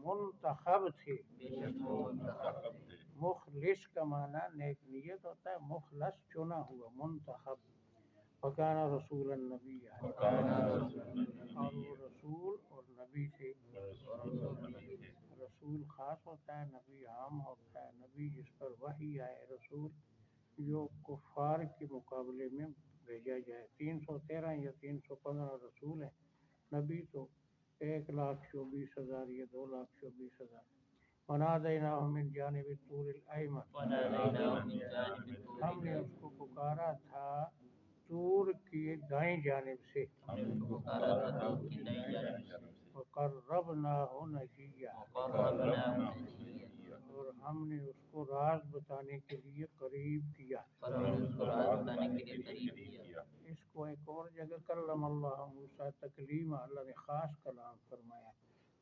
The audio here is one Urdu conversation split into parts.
منتخب تھے، بے شک وہ منتخب تھے، مخلص کا معنی نیک نیت ہوتا ہے، مخلص چنا ہوا، منتخب. وکان رسول النبی، وکان رسول اور وہ رسول اور نبی تھے. رسول خاص ہوتا ہے، نبی عام ہوتا ہے. نبی جس پر وحی آئے، رسول جو کفار کے مقابلے میں بھیجا جائے. 313 یا 315 رسول ہیں، نبی تو 1,24,000 یا 2,24,000. ونادیناہ من جانب الطور الایمن، ونادیناہ من جانب الطور ہم نے اس کو پکارا تھا طور کی دائیں جانب سے. ہم نے اس کو پکارا تھا طور کی دائیں جانب سے، وقربناہ نجیہ، وقربناہ نجیہ، اور ہم نے اس کو راز بتانے کے لیے قریب کیا. اور ہم نے اس کو راز بتانے کے لیے قریب کیا. اس کو ایک اور جگہ کلم اللہ موسیٰ تکلیما، اللہ نے خاص کلام فرمایا،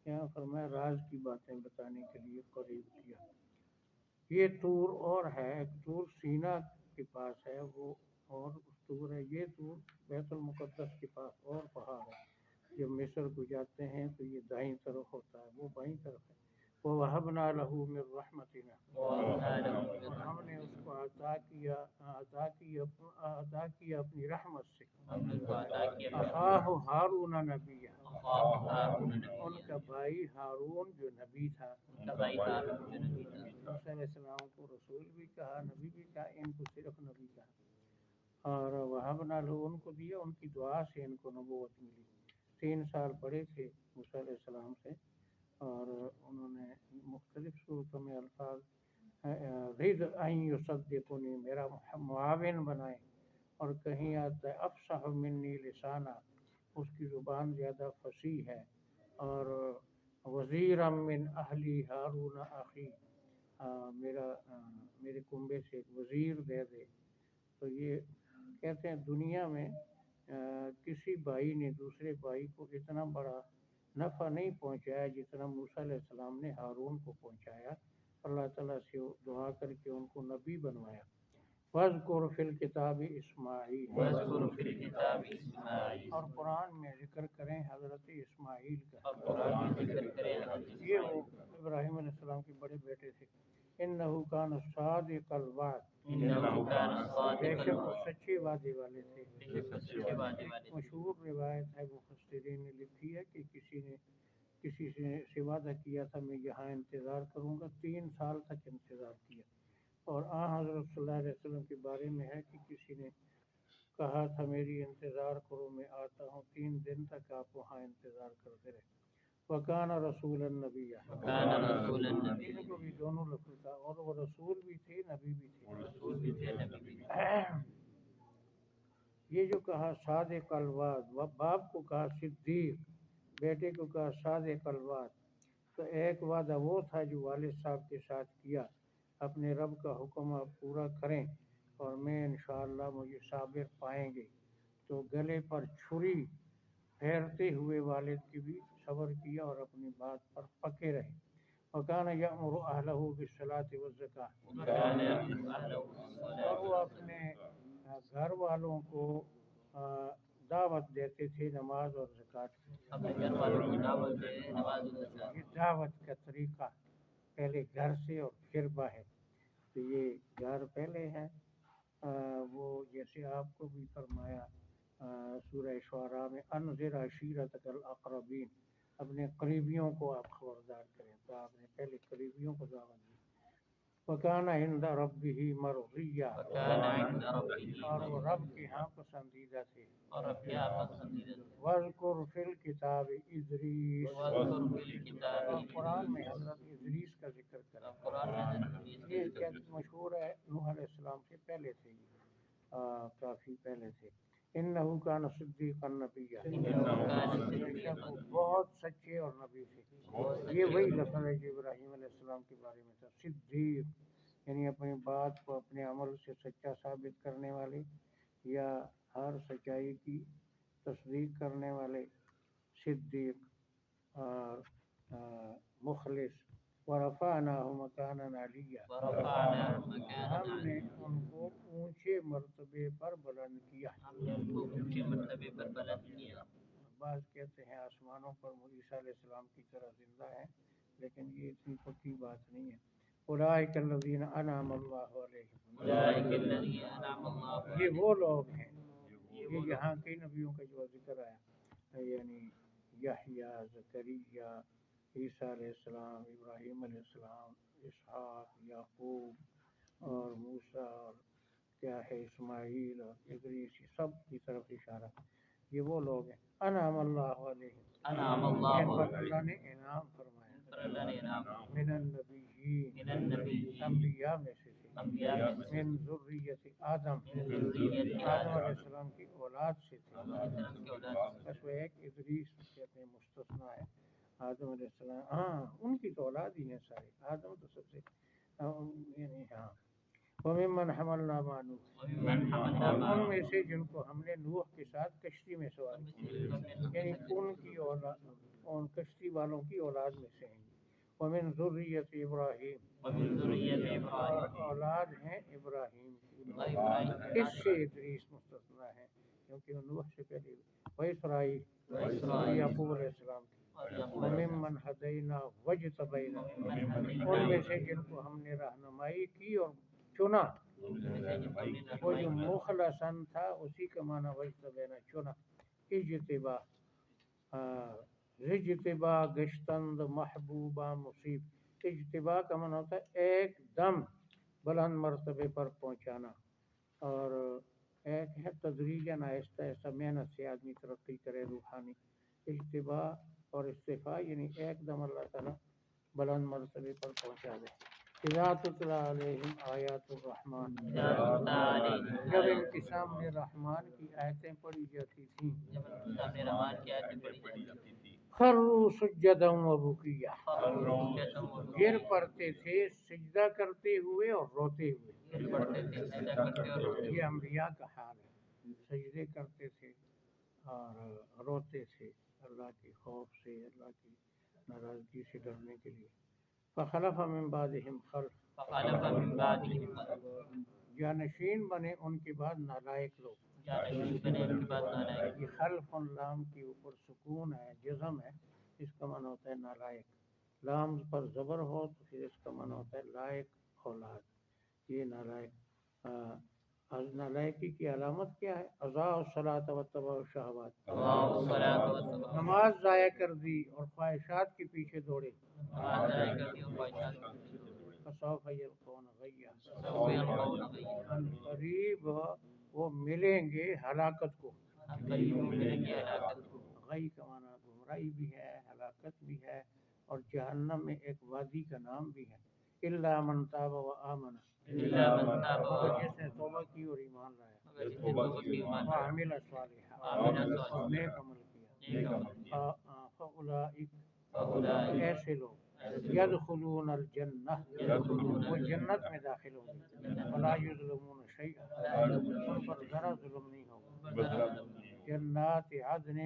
یہاں فرمایا راز کی باتیں بتانے کے لیے قریب کیا. یہ طور اور ہے، ایک طور سینا کے پاس ہے وہ، اور طور ہے یہ طور بیت المقدس کے پاس اور پہاڑ ہے. جب مصر کو جاتے ہیں تو یہ دائیں طرف ہوتا ہے، وہ بائیں طرف ہے. وَوَهَبْنَا لَهُ مِن رَحْمَتِنَا، اور ہم نے اس کو عطا کیا اپنی رحمت سے. ہم نے اس کو عطا کیا اخاہ ہارون نبیہ، ہارون ان کا بھائی ہارون جو نبی تھا. ان کا بھائی ہارون جو نبی تھا. موسیٰ علیہ السلام کو رسول بھی کہا، نبی بھی کہا، ان کو صرف نبی کہا. اور وَهَبْنَا لَهُ، ان کو دیا، ان کی دعا سے ان کو نبوت ملی. 3 سال پڑھے تھے موسیٰ علیہ السلام سے، اور انہوں نے مختلف صورتوں میں الفاظ رض ان یصدقنی، میرا معاون بنائیں. اور کہیں آتا ہے افصح منی لسانا، اس کی زبان زیادہ فصیح ہے. اور وزیرا من اہلی ہارون اخی، میرے کنبے سے ایک وزیر دے دے. تو یہ کہتے ہیں دنیا میں کسی بھائی نے دوسرے بھائی کو اتنا بڑا نفع نہیں پہنچایا جتنا موسیٰ علیہ السلام نے ہارون کو پہنچایا. اللہ تعالیٰ سے دعا کر کے ان کو نبی بنوایا. وَاذْكُرْ فِي الْكِتَابِ اسماعیل، وَاذْكُرْ فِي الْكِتَابِ اسماعیل، اور قرآن میں ذکر کریں حضرت اسماعیل کا. اور قرآن میں ذکر کریں حضرت یہ وہ اسماعیل، ابراہیم علیہ السلام کے بڑے بیٹے تھے. انہ کان صادق الوعد، انہ کان بے صادق شک وہ الوعد، سچے وعدے والے تھے. بے شک وہ سچے وعدے والے تھے. مشہور روایت ہے، مفسرین نے لکھی ہے کہ کسی سے وعدہ کیا تھا میں یہاں انتظار کروں گا، 3 سال تک انتظار کیا. اور حضرت صلی اللہ علیہ وسلم کے بارے میں ہے کہ کسی نے کہا تھا میری انتظار کرو میں آتا ہوں، 3 دن تک آپ وہاں انتظار کرتے رہے. وکان رسول النبی، وکان رسول النبی، ان کو بھی دونوں لفظ تھا، اور وہ رسول بھی تھے نبی بھی تھے. رسول بھی تھے نبی بھی تھے. یہ جو کہا صادق الوعد، باپ کو کہا صدیق، بیٹے کو کہا صادق الوعد. تو ایک وعدہ وہ تھا جو والد صاحب کے ساتھ کیا، اپنے رب کا حکم آپ پورا کریں اور میں انشاءاللہ مجھے صابر پائیں گے. تو گلے پر چھری پھیرتے ہوئے والد کی بھی صبر کیا اور اپنی بات پر پکے رہے. وکان یأمر اہلہ بالصلاۃ والزکاۃ، اور وہ اپنے گھر والوں کو دعوت دیتے تھے نماز اور زکوٰۃ کی. اپنے گھر والوں کو دعوت دے نماز و زکوٰۃ. یہ دعوت کا طریقہ پہلے گھر سے اور پھر باہر. تو یہ گھر پہلے ہے، وہ جیسے آپ کو بھی فرمایا سورہ شعراء میں انذر عشیرتک الاقربین، اپنے قریبیوں کو آپ خبردار کریں. تو آپ نے پہلے قریبیوں کو دعوت دی. وکان عند ربہ مرضیہ، وکان عند ربہ، اور وہ رب کے ہاں پسندیدہ تھے. اور رب کے آپ پسندیدہ تھے. وَاذْكُرْ فِي الْكِتَابِ إِدْرِيسَ، وَاذْكُرْ فِي الْكِتَابِ اور قرآن میں حضرت ادریس کا ذکر کرا. اور قرآن میں حضرت ادریس کا یہ ذکر کیا ہے. مشہور ہے، نوح علیہ السلام سے پہلے تھے، کافی پہلے تھے. انہ کان صدیقا نبیہ، انہ کان بے صدیقا، شک وہ بہت سچے اور نبی تھے. بہت سچے. یہ وہی لفظ ہے جو ابراہیم علیہ السلام کے بارے میں تھا، صدیق، یعنی اپنی بات کو اپنے عمل سے سچا ثابت کرنے والے یا ہر سچائی کی تصدیق کرنے والے. صدیق اور مخلص. ورفعناہ مکانا علیہ، ورفعناہ مکانا ہم نے علیہ، ان کو اونچے مرتبے پر بلند کیا. ہم نے ان کو اونچے مرتبے پر بلند کیا. بعض کہتے ہیں آسمانوں پر عیسیٰ علیہ السلام کی طرح زندہ ہیں، لیکن یہ اتنی پکی بات نہیں ہے. اولئک الذین انعم اللہ علیہم، أولئك الذين أنعم الله یہ عليهم. وہ لوگ ہیں. یہ یہاں کے نبیوں کا جو ذکر آیا، یعنی یحییٰ، زکریا، عیسیٰ علیہ السلام، ابراہیم علیہ السلام، اسحاق، یعقوب اور موسیٰ اور کیا ہے اسماعیل اور ادریس، یہ سب کی طرف اشارہ. یہ وہ لوگ ہیں انعم اللہ علیہم، أنعم جن الله پر عليهم. اللہ نے انعام فرمایا. فلن ينام من النبیین، من النبيين انبیاء میں سے تھے. أنبياء من ذریت آدم، من ذرية آدم علیہ آدم السلام کی اولاد سے تھے. السلام کے اولاد. بس وہ ایک ادریس کہتے ہیں مستثنا ہے. آدم علیہ السلام ہاں ان کی تو اولاد ہی ہیں سارے. آدم تو سب سے یعنی ہاں. وممن حملنا مع نوح، وممن حملنا اور معه. ان میں سے جن کو ہم نے نوح کے ساتھ کشتی میں سوار کیا، یعنی ان کی اولاد، ان کشتی والوں کی اولاد میں سے ہیں. ومن ذریت ابراہیم، ومن ذرية اور إبراهيم اولاد ہیں ابراہیم کی. وإبراهيم اس سے ادریس مستثنا ہے کیونکہ وہ نوح سے پہلے. وإسرائیل، اور وإسرائيل یعقوب علیہ السلام کی. ويعقوب. وممن هدینا واجتبینا، وممن ان هدينا میں سے جن کو ہم نے رہنمائی کی اور چنا. وہ جو مخلصاً تھا اسی کا معنی واجتبینا چنا. اجتبا، اجتبا گشتند محبوبہ مصیب. اجتبا کا معنی ہوتا ہے ایک دم بلند مرتبے پر پہنچانا، اور ایک ہے تدریجاً آہستہ آہستہ محنت سے آدمی ترقی کرے روحانی. اجتبا اور استفاء یعنی ایک دم اللہ تعالیٰ بلند مرتبے پر پہنچا دے. اذا تتلی علیہم آیات الرحمن، جب ان کے سامنے رحمان کی آیتیں پڑھی جاتی تھیں. سامنے رحمان کی آیتیں پڑھی جاتی تھی. خروا سجدا و بکیا، خروا سجدا وبكيا. گر پڑتے تھے سجدہ کرتے ہوئے اور روتے ہوئے. گر پڑتے تھے سجدہ کرتے اور روتے یہ ہوئے. انبیاء کا حال ہے، سجدے کرتے تھے اور روتے تھے اللہ کے خوف سے، اللہ کی ناراضگی سے ڈرنے کے لیے. فخلف من بعدہم خلف، فخلف من بعدهم خلف. جانشین بنے ان کے بعد نالائق لوگ. جانشین بنے ان کے بعد نالائق. یہ خلف لام کے اوپر سکون ہے، جزم ہے، اس کا معنی ہوتا ہے نالائق. لام پر زبر ہو تو پھر اس کا معنی ہوتا ہے لائق اولاد. یہ نالائق. نالائقی کی علامت کیا ہے؟ اضاعوا الصلاۃ واتبعوا الشہوات، اللهم الصلاة والسلام. نماز ضائع کر دی اور خواہشات کے پیچھے دوڑے. نماز ضائع کر دی اور خواہشات کے پیچھے دوڑے. فسوف یلقون غیا، سوف يلقون غيا. ان قریب وہ ملیں گے ہلاکت کو. ہم قریب ملیں گے ہلاکت کو. غی کا معنی گمراہی بھی ہے، ہلاکت بھی ہے، اور جہنم میں ایک وادی کا نام بھی ہے. الا من تاب و آمن، الا من تاب مگر وآمن. جس نے توبہ کی اور ایمان لایا. مگر جس نے توبہ کی ایمان لایا. وعمل صالحا، وعمل صالحا. اور نیک عمل کیا. نیک عمل کیا. فاولئک، فأولئک ایسے لوگ یدخلون الجنہ، يدخلون وہ الجنة جنت میں داخل ہوں گے. ولا یظلمون شیئا، ان پر ذرا ظلم نہیں ہوگا. جنات عدن،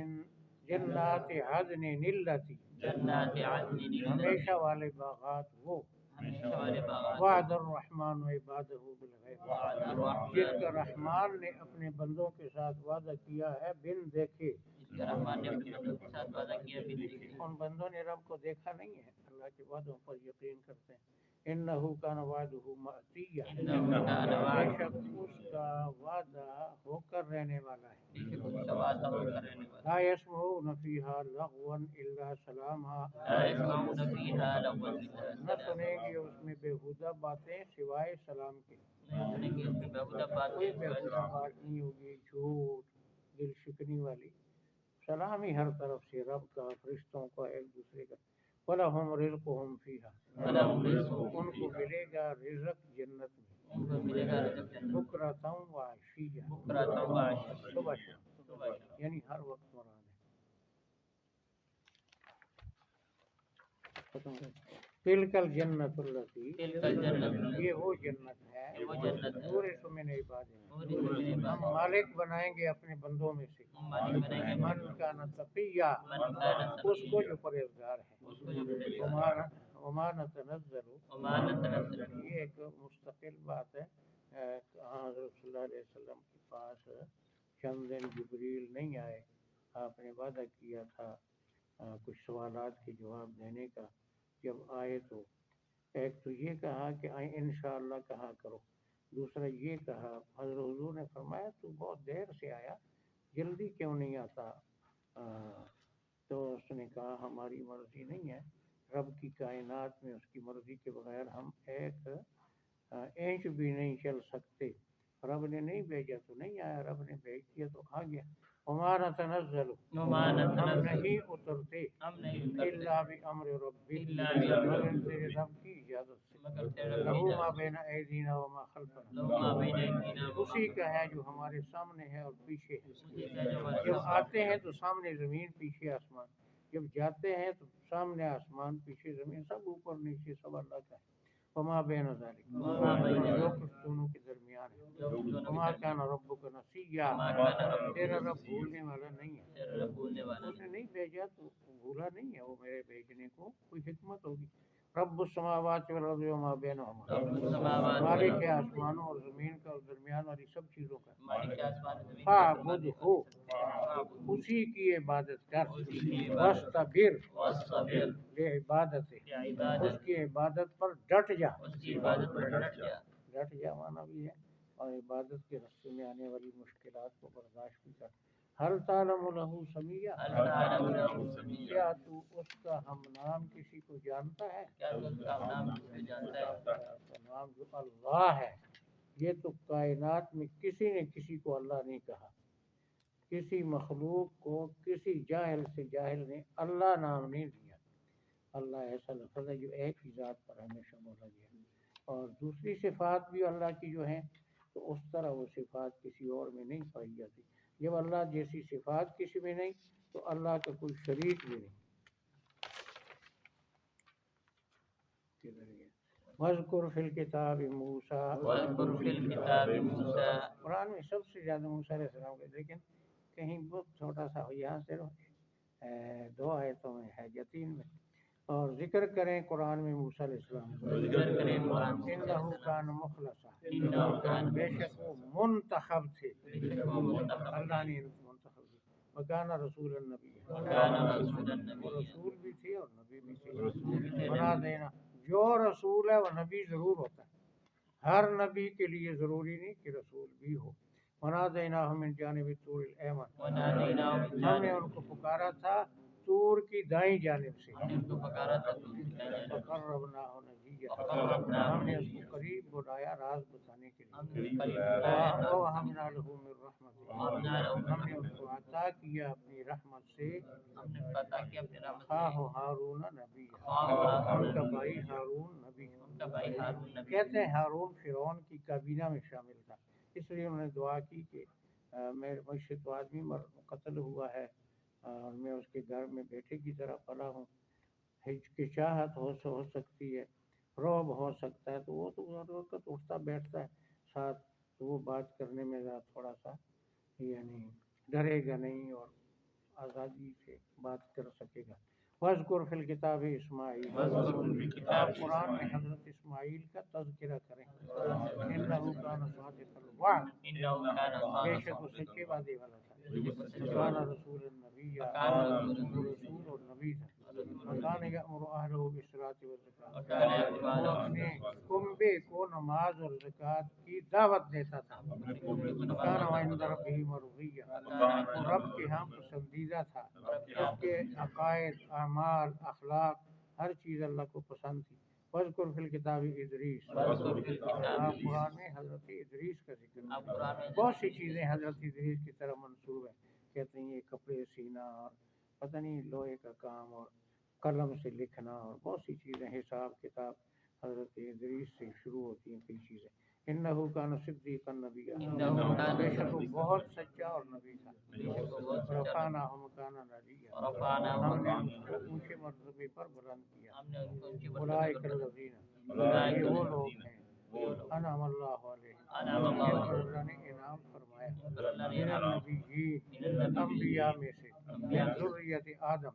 جنات عدن التی، جنات عدن ہمیشہ والے باغات وہ. ہمیشہ والے باغات. وعد الرحمن عبادہ بالغیب، وعد الرحمن. جن کا رحمان نے اپنے بندوں کے ساتھ وعدہ کیا ہے بن دیکھے. جس کا رحمان نے اپنے بندوں کے ساتھ وعدہ کیا بھی دیکھے. ان بندوں نے رب کو دیکھا نہیں ہے، اللہ کے وعدوں پر یقین کرتے ہیں. انہ کان وعدہ مأتیہ، انہ کان بے وعدہ. شک اس کا وعدہ ہو کر رہنے والا ہے. بے شک اس کا وعدہ ہو کر رہنے والا. لا يسمعون فيها لغوا الا سلاما، لا يسمعون فيها لغوا إلا نہ سنیں سلاما. گے اس میں بےہودہ باتیں سوائے سلام کے. نہیں سنیں گے اس میں بےہودہ کوئی باتیں. بےہودہ بات نہیں ہوگی، جھوٹ، دل شکنی والی. سلام ہی ہر طرف سے، رب کا، فرشتوں کا، ایک دوسرے کا. وَلَهُمْ رِزْقُهُمْ فِيهَا، وَلَهُمْ رِزْقُهُمْ ان کو ملے گا رزق جنت میں. ان کو ملے گا رزق جنت. بکرۃ وعشیہ، بکرۃ وعشیہ. صبح شام، صبح شام. یعنی ہر وقت مراد ہے. تلک الجنت التی، تلک الجنت، یہ وہ جنت ہے. یہ وہ جنت ہے. نورث من عبادنا، نورث من ہم مالک بنائیں گے اپنے بندوں میں سے. ہم مالک بنائیں گے. من کان تقیا، من کان اس کو جو پرہیزگار ہے. اس کو جو پرہیزگار ہے. وما نتنزل، وما نتنزل. یہ ایک مستقل بات ہے. حضرت صلی اللہ علیہ وسلم کے پاس چند دن جبریل نہیں آئے. آپ نے وعدہ کیا تھا کچھ سوالات کے جواب دینے کا. جب آئے تو ایک تو یہ کہا کہ انشاءاللہ کہا کرو، دوسرا یہ کہا حضرت حضور نے فرمایا تو بہت دیر سے آیا، جلدی کیوں نہیں آتا؟ تو اس نے کہا ہماری مرضی نہیں ہے، رب کی کائنات میں اس کی مرضی کے بغیر ہم ایک انچ بھی نہیں چل سکتے، رب نے نہیں بھیجا تو نہیں آیا، رب نے بھیج دیا تو آ گیا۔ وما نتنزل ہم نہیں اترتے الا بامر ربک مگر تیرے رب کی اجازت سے، لہو ما بین ایدینا وما خلفنا اسی کا ہے جو ہمارے سامنے ہے اور پیچھے ہے، جب آتے ہیں تو سامنے زمین پیچھے آسمان، جب جاتے ہیں تو سامنے آسمان پیچھے زمین، سب اوپر نیچے سب اللہ کا ہے۔ وما بین ذلک جو کچھ دونوں کے درمیان ہے، وما کان ربک نسیا تیرا رب بھولنے والا نہیں ہے، اس نے نہیں بھیجا تو بھولا نہیں ہے، وہ میرے بھیجنے کو کوئی حکمت ہوگی۔ رب السماوات والارض وما بینہما مالک ہے آسمانوں اور زمین کا اور درمیان والی سب چیزوں کا، فاعبدہ اسی کی عبادت کر، واستبر لعبادتہ اس کی عبادت پر ڈٹ جا، ڈٹ جا مانا بھی ہے اور عبادت کے راستے میں آنے والی مشکلات کو برداشت بھی کر۔ ہل تعلم لہ سمیہ کیا تو اس کا ہم نام کسی کو جانتا ہے؟ نام جو اللہ ہے، یہ تو کائنات میں کسی نے کسی کو اللہ نہیں کہا، کسی مخلوق کو کسی جاہل سے جاہل نے اللہ نام نہیں دیا۔ اللہ ایسا لفظ ہے جو ایک ہی ذات پر ہمیشہ بولا گیا، اور دوسری صفات بھی اللہ کی جو ہیں تو اس طرح وہ صفات کسی اور میں نہیں پائی جاتی۔ جب اللہ جیسی صفات کسی میں نہیں تو اللہ کا کوئی شریک بھی نہیں۔ وَاذْكُرْ فِي الْكِتَابِ مُوسَىٰ قرآن میں سب سے زیادہ موسیٰ علیہ السلام کے، لیکن کہیں بہت چھوٹا سا یہاں سے 2 آیتوں میں ہے یا 3 میں، اور ذکر کریں قرآن میں موسیٰ علیہ السلام انہ کان مخلصا بے شک وہ منتخب تھے، اللہ نے منتخب کیا، وکان رسول النبی وہ رسول بھی تھے اور نبی بھی تھے، بنا دینا جو رسول ہے وہ نبی ضرور ہوتا ہے، ہر نبی کے لیے ضروری نہیں کہ رسول بھی ہو۔ ونادیناہ من جانب الطور الایمن ہم نے ان کو پکارا تھا طور کی دائیں جانب سے، فقربناہ نجیہ ہم نے اس کو قریب بلایا راز بتانے کے لیے، ووہبنا لہ من رحمتنا ہم نے ان کو عطا کیا اپنی رحمت سے، اخاہ ہارون نبیہ ان کا بھائی ہارون نبی، کہتے ہیں ہارون فرعون کی کابینہ میں شامل تھا، اس لیے انہوں نے دعا کی کہ مجھ سے تو آدمی قتل ہوا ہے اور میں اس کے گھر میں بیٹے کی طرح پلا ہوں، ہچکچاہٹ ہو سکتی ہے، رعب ہو سکتا ہے، تو وہ تو ہر وقت اٹھتا بیٹھتا ہے ساتھ، تو وہ بات کرنے میں تھوڑا سا یعنی ڈرے گا نہیں اور آزادی سے بات کر سکے گا۔ وَاذْكُرْ فِي الْكِتَابِ اسماعیل آپ قرآن میں حضرت اسماعیل کا تذکرہ کریں، انہ کان صادق الوعد بے شک وہ سچے وعدے والا تھا، کان رسول النبی وہ رسول اور نبی تھا، وکان یأمر اہلہ بالصلاۃ والزکاۃ وہ اپنے کنبے کو نماز اور زکوٰۃ کی دعوت دیتا تھا، وکان عند ربہ مرضیہ وہ رب کے ہاں پسندیدہ تھا، اس کے عقائد اعمال اخلاق ہر چیز اللہ کو پسند تھی۔ وَاذْكُرْ فِي الْكِتَابِ ادریس آپ قرآن میں حضرت ادریس کا ذکر ہے، بہت سی چیزیں حضرت ادریس کی طرح منسوب ہیں، کہتے ہیں یہ کپڑے سینا اور پتہ نہیں لوہے کا کام اور قلم سے لکھنا اور بہت سی چیزیں، حساب کتاب حضرت ادریس سے شروع ہوتی ہیں کئی چیزیں۔ انہ کان صدیقا نبیہ بے شک وہ بہت سچا اور نبی تھا، رفعناہ مکانا علیہ ہم نے اس کو اونچے مرتبے پر بلند کیا، اولئک الذین یہ وہ لوگ ہیں انعم اللہ علیہم جن پر اللہ نے انعام فرمایا، من النبیین انبیاء میں سے، من ذریت آدم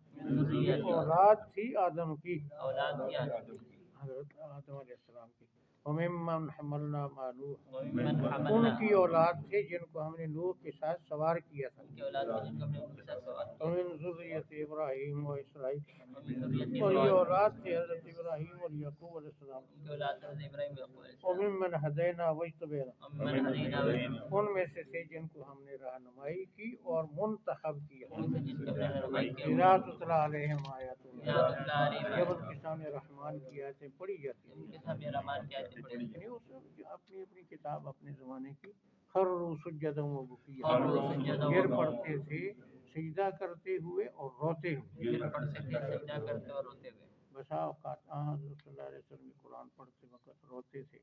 یہ اولاد تھی آدم کی، حضرت آدم علیہ السلام کی، وممن حملنا مع نوح وممن حملنا ان کی اولاد تھے جن کو ہم نے نوح کے ساتھ سوار کیا تھا ان کی اولاد کو جن کو ہم نے ان کے ساتھ سوار کیا ومن ذریت ابراہیم و اسرائیل ومن ذریت اور یہ ابراہیم اولاد تھے حضرت ابراہیم اور یعقوب علیہ السلام ان کی اولاد حضرت ابراہیم و یعقوب علیہ السلام وممن ہدینا واجتبینا ومن ہدینا واجتبینا ان میں سے تھے جن کو ہم نے رہنمائی کی اور منتخب کیا ان سے جن کو ہم نے رہنمائی کیا اذا تتلی علیہم آیاتنا اذا تتلی علیہم جب ان کے سامنے رحمان کی آیتیں پڑھی جاتی ہیں ان کے سامنے رحمان کی آیتیں پڑھی یعنی وہ سب جو اپنی اپنی کتاب اپنے زمانے کی خروا سجدا و بکیا خروا سجدا و گر بکیا پڑتے تھے سجدہ کرتے ہوئے اور روتے ہوئے گر پڑتے تھے سجدہ کرتے اور روتے ہوئے بسا اوقات حضرت صلی اللہ علیہ وسلم قرآن پڑھتے وقت روتے تھے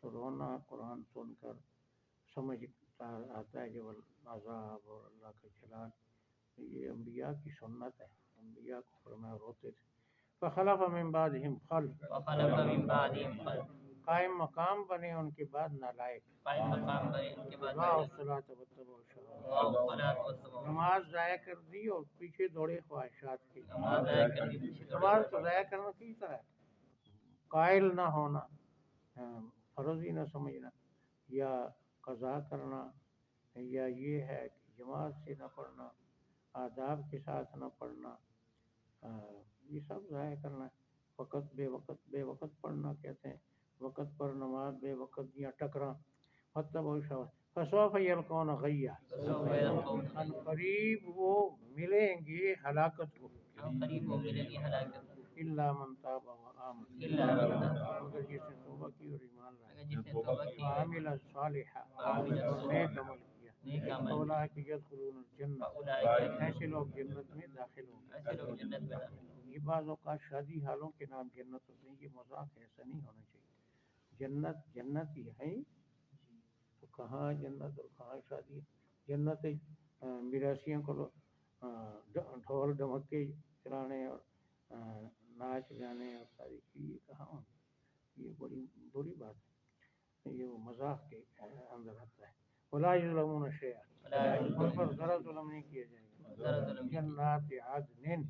تو رونا قرآن سن کر سمجھ آتا ہے جب عذاب اور اللہ کا جلال یہ انبیاء کی سنت ہے انبیاء کو فرمایا روتے تھے فخلف من بعدهم خلف وخلف من بعدهم خلف قائم مقام بنے ان کے بعد نالائق قائم مقام بنے ان کے بعد اللہ الصلاۃ واتبعوا الشہوات والصلاۃ والسلام نماز ضائع کر دی اور پیچھے دوڑے خواہشات کی نماز ضائع کر دی پیچھے دوڑے نماز کو ضائع کرنا کس طرح ہے قائل نہ ہونا فرض ہی نہ سمجھنا یا قضا کرنا یا یہ ہے کہ جماعت سے نہ پڑھنا آداب کے ساتھ نہ پڑھنا یہ سب ضائع کرنا ہے بے وقت پڑھنا کہتے ہیں وقت پر نماز بے وقت یا ٹکرا فسوف یلقون غیا ان قریب وہ ملیں گے ہلاکت کو قریب وہ ملے گی ہلاکت الا من تاب وآمن الا من تاب مگر جس نے توبہ کی اور ایمان لایا اگر جس نے توبہ کی وعمل صالحا وعمل اور نیک عمل کیا نیک عمل اولئک یدخلون الجنہ اولئک ایسے لوگ جنت میں داخل ہوں گے ایسے لوگ جنت میں داخل ہوں یہ بعض اوقات شادی حالوں کے نام جنت ہوتے ہیں یہ مذاق ہے ایسا نہیں ہونا چاہیے جنت ہی ہے تو کہاں جنت اور کہاں شادی جنت میراسیوں کو ڈھول ڈھمکے چلانے اور ناچ گانے اور ساری چیزیں کہاں ہوں یہ بڑی بری بات ہے یہ وہ مذاق کے اندر آتا ہے ولا یظلمون شیئا ان پر ذرا ظلم نہیں کیا جائے گا جنات عدن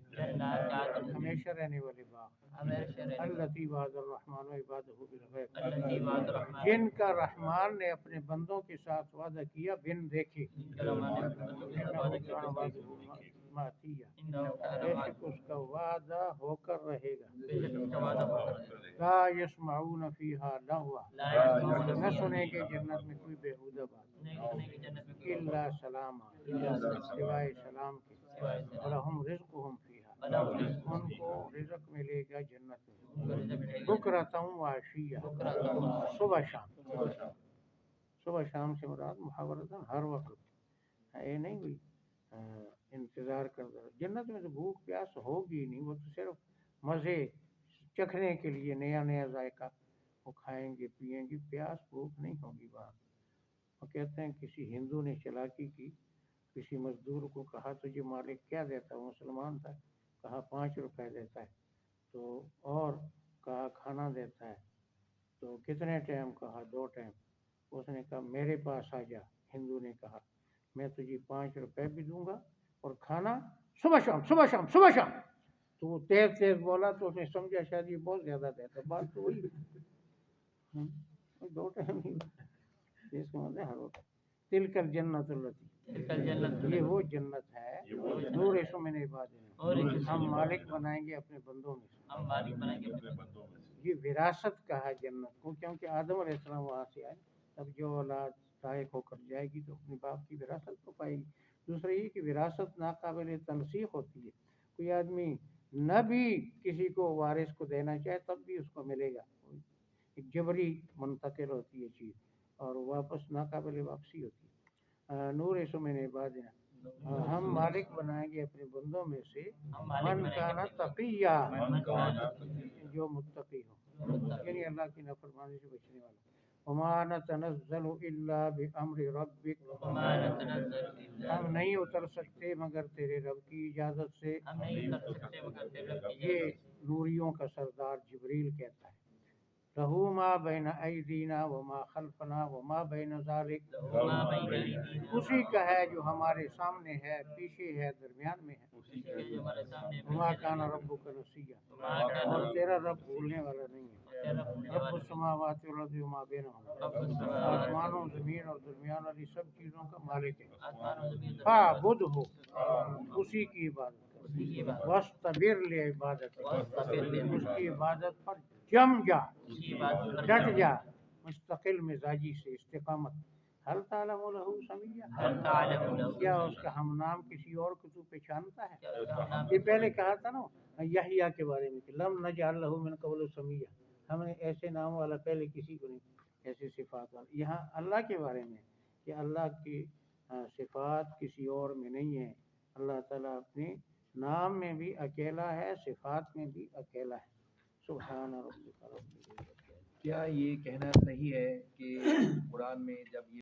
ہمیشہ رہنے والے باغ التی وعد الرحمن عبادہ بالغیب جن کا رحمان نے اپنے بندوں کے ساتھ وعدہ کیا بن دیکھے بے شک اس کا وعدہ ہو کر رہے گا لا یسمعون فیہا لغوا نہ سنیں گے جنت میں کوئی بیہودہ بات الا سلاما سوائے سلام کے ولہم رزقہم فیہا ان کو رزق ملے گا جنت میں بکرۃ و عشیہ صبح شام سے مراد محاورتاً ہر وقت یہ نہیں ہوئی انتظار کرتا جنت میں تو بھوک پیاس ہوگی نہیں وہ تو صرف مزے چکھنے کے لیے نیا نیا ذائقہ وہ کھائیں گے پیئیں گے پیاس بھوک نہیں ہوگی وہاں وہ کہتے ہیں کسی ہندو نے چلاکی کی کسی مزدور کو کہا تجھے مالک کیا دیتا ہے وہ مسلمان تھا کہا 5 روپے دیتا ہے تو اور کہا کھانا دیتا ہے تو کتنے ٹائم کہا 2 ٹائم اس نے کہا میرے پاس آ جا ہندو نے کہا میں تجھے 5 روپے بھی دوں گا اور کھانا صبح شام تو وہ تیز بولا تو اس نے سمجھا شاید یہ بہت زیادہ دیتا بات تو وہی 2 ٹائم ہی اس کا مطلب ہر وقت تلک الجنت التی یہ وہ جنت ہے نور من عبادنا ہم مالک بنائیں گے اپنے بندوں میں یہ وراثت کہا جنت کو کیونکہ آدم علیہ السلام وہاں سے آئے اب جو اولاد لائق ہو کر جائے گی تو اپنے باپ کی وراثت کو پائے گی دوسرا یہ کہ وراثت ناقابل تنسیخ ہوتی ہے کوئی آدمی نہ بھی کسی کو وارث کو دینا چاہے تب بھی اس کو ملے گا ایک جبری منتقل ہوتی ہے چیز اور واپس ناقابل واپسی ہوتی ہے نور من عبادنا ہم مالک بنائیں گے اپنے بندوں میں سے من کان تقیا جو متقی ہو یعنی اللہ کی نافرمانی سے بچنے والا وما نتنزل الا بامر ربک ہم نہیں اتر سکتے مگر تیرے رب کی اجازت سے یہ نوریوں کا سردار جبریل کہتا ہے لہو ما بین ایدینا وما خلفنا وما بین ذالک اسی کا ہے جو ہمارے سامنے ہے پیچھے ہے درمیان میں ہے وما کان ربک نسیا اور تیرا رب بھولنے والا نہیں ہے تیرا بننے رب والا السماوات والارض وما بینہما، رب السماوات آسمانوں زمین اور درمیان والی سب چیزوں کا مالک ہے، آسمان و زمین فاعبدہ، اسی کی عبادت کر، اسی کی عبادت واصطبر لعبادتہ، واصطبر لعبادتہ، اس کی عبادت پر جم جا، اس کی عبادت پر ڈٹ جا، مستقل مزاجی سے استقامت۔ حل تعلم لہ سمیہ، هل تعلم له کیا اس کا ہم نام کسی اور کو تو پہچانتا ہے؟ کیا اس کا نام یہ پہلے کہا تھا نا یحییٰ کے بارے میں کہ لم نجعل لہ من قبل سمیہ، ہم نے ایسے نام والا پہلے کسی کو نہیں، ایسے صفات والا۔ یہاں اللہ کے بارے میں کہ اللہ کی صفات کسی اور میں نہیں ہے، اللہ تعالیٰ اپنے نام میں بھی اکیلا ہے، صفات میں بھی اکیلا ہے۔ سبحان ربک رب العزت۔ کیا یہ کہنا صحیح ہے کہ قرآن میں جب یہ